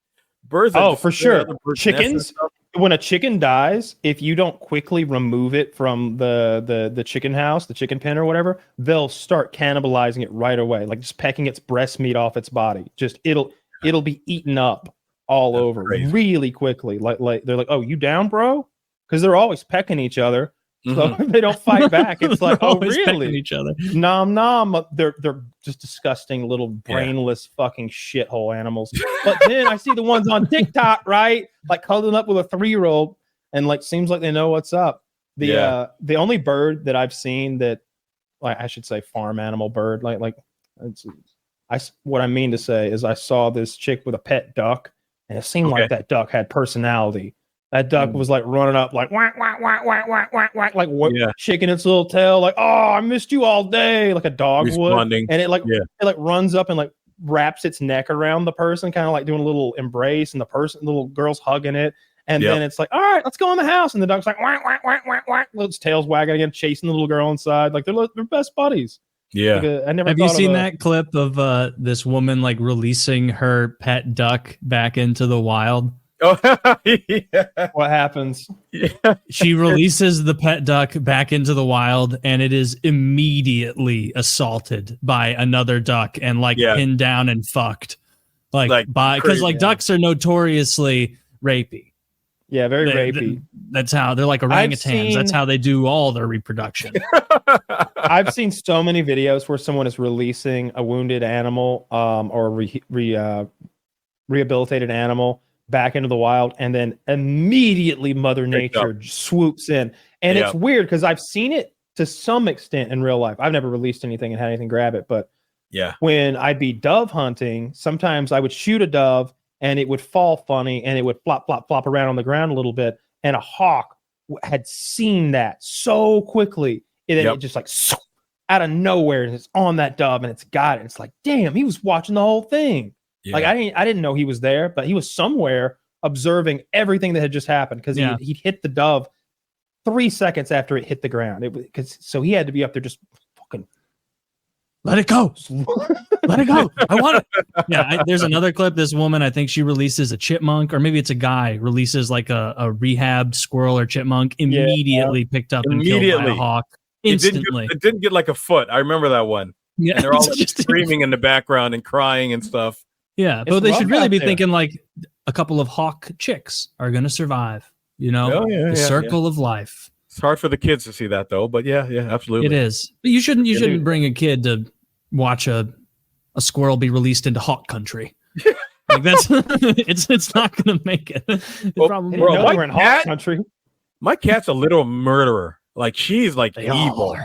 birds. Oh, for sure. Chickens. When a chicken dies, if you don't quickly remove it from the chicken house, the chicken pen or whatever, they'll start cannibalizing it right away, like just pecking its breast meat off its body. Just it'll be eaten up all over really quickly. Like they're like, "Oh, you down, bro?" Because they're always pecking each other. So they don't fight back. It's like, oh, really? Each other. Nom nom. They're just disgusting little brainless fucking shithole animals. But then I see the ones on TikTok, right? Like cuddling up with a 3-year-old, and like seems like they know what's up. The only bird that I've seen that, like I should say, farm animal bird. What I mean to say is I saw this chick with a pet duck, and it seemed like that duck had personality. That duck was like running up, like whack, whack, whack, whack, whack, whack, whack, like shaking its little tail, like, "Oh, I missed you all day," like a dog would. And it runs up and like wraps its neck around the person, kind of like doing a little embrace, and the little girl's hugging it. And then it's like, "All right, let's go in the house." And the dog's like, whack, whack, whack, whack, whack, its tail's wagging again, chasing the little girl inside. Like they're best buddies. Yeah. Like I never. Have you seen that clip of this woman like releasing her pet duck back into the wild? Oh, yeah. What happens? She releases the pet duck back into the wild, and it is immediately assaulted by another duck and like pinned down and fucked. Because ducks are notoriously rapey. Yeah, very rapey. That's how they're like orangutans. That's how they do all their reproduction. I've seen so many videos where someone is releasing a wounded animal or rehabilitated animal back into the wild, and then immediately Mother Nature swoops in. And it's weird because I've seen it to some extent in real life. I've never released anything and had anything grab it, but when I'd be dove hunting, sometimes I would shoot a dove and it would fall funny and it would flop, flop, flop around on the ground a little bit. And a hawk had seen that so quickly. It just like out of nowhere, and it's on that dove and it's got it. It's like, damn, he was watching the whole thing. Yeah. Like I didn't know he was there, but he was somewhere observing everything that had just happened because Yeah. he'd hit the dove 3 seconds after it hit the ground. So he had to be up there just fucking let it go. Let it go. I want it. Yeah, there's another clip. This woman, I think she releases a chipmunk, or maybe it's a guy, releases like a rehabbed squirrel or chipmunk, immediately picked up and killed by a hawk. Instantly. It didn't get like a foot. I remember that one. Yeah. And they're all just screaming in the background and crying and stuff. Yeah, but they should really be thinking like a couple of hawk chicks are going to survive, the circle of life. It's hard for the kids to see that though, but yeah, absolutely. It is. But you shouldn't bring a kid to watch a squirrel be released into hawk country. Like that's it's not going to make it. We're in hawk country. My cat's a little murderer. Like she's like evil.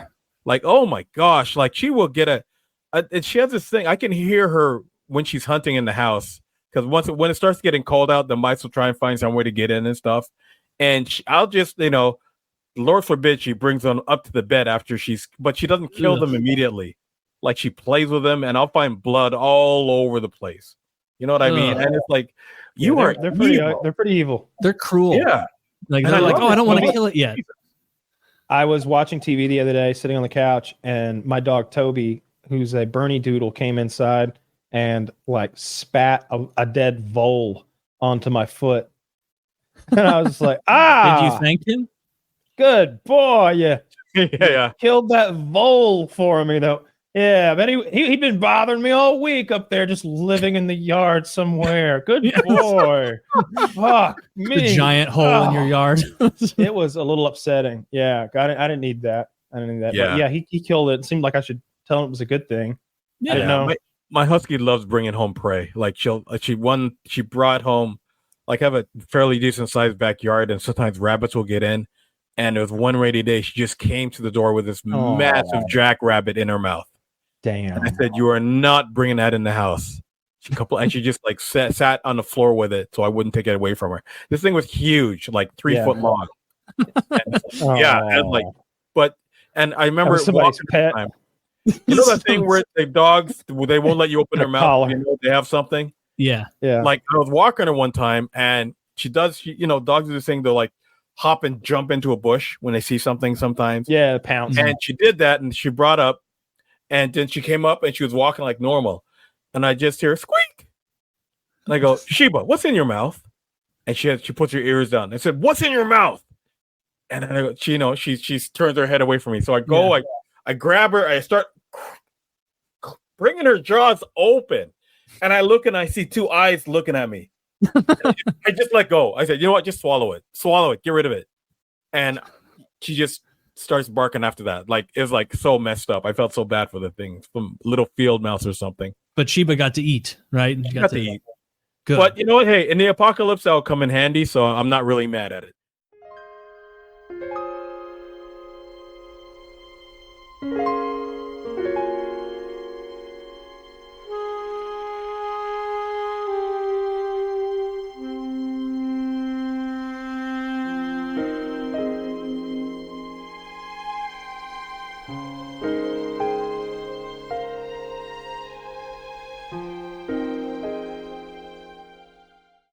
Like, oh my gosh, like she will get and she has this thing. I can hear her when she's hunting in the house because when it starts getting cold out, the mice will try and find some way to get in and stuff. And I'll just, Lord forbid she brings them up to the bed but she doesn't kill them immediately. Like she plays with them, and I'll find blood all over the place. You know what I mean? And it's like they're pretty evil. They're cruel. Yeah. Like they're like, I don't want to kill it yet. I was watching TV the other day, sitting on the couch, and my dog Toby, who's a Bernie Doodle, came inside and like spat a dead vole onto my foot. And I was like, Did you thank him? Good boy. Yeah. Yeah. Killed that vole for me, though. Yeah, but he'd been bothering me all week up there, just living in the yard somewhere. Good boy. Fuck me. The giant hole in your yard. It was a little upsetting. Yeah, I didn't need that. Yeah, but yeah, he killed it. It seemed like I should tell him it was a good thing. Yeah, I didn't know. My husky loves bringing home prey. Like she brought home, like I have a fairly decent sized backyard, and sometimes rabbits will get in. And there was one rainy day, she just came to the door with this massive jackrabbit in her mouth. Damn. And I said, "You are not bringing that in the house." She just like sat on the floor with it, so I wouldn't take it away from her. This thing was huge, like 3 foot long. And I remember somebody's pet. You know that thing where they dogs they won't let you open their mouth. They have something. Yeah. Like I was walking her one time, and she does. Dogs do this thing. They'll like hop and jump into a bush when they see something. Sometimes. Yeah, pounce. And she did that, and she brought up. And then she came up and she was walking like normal. And I just hear squeak. And I go, Sheba, what's in your mouth? And she puts her ears down. I said, what's in your mouth? And then I go, she turns her head away from me. So I go, I grab her. I start bringing her jaws open. And I look and I see 2 eyes looking at me. I just let go. I said, you know what? Just swallow it. Swallow it. Get rid of it. And she just starts barking after that. Like it was like so messed up. I felt so bad for the thing, some little field mouse or something. But Sheba got to eat, right? She got to eat. Good. But you know what? Hey, in the apocalypse, that'll come in handy. So I'm not really mad at it.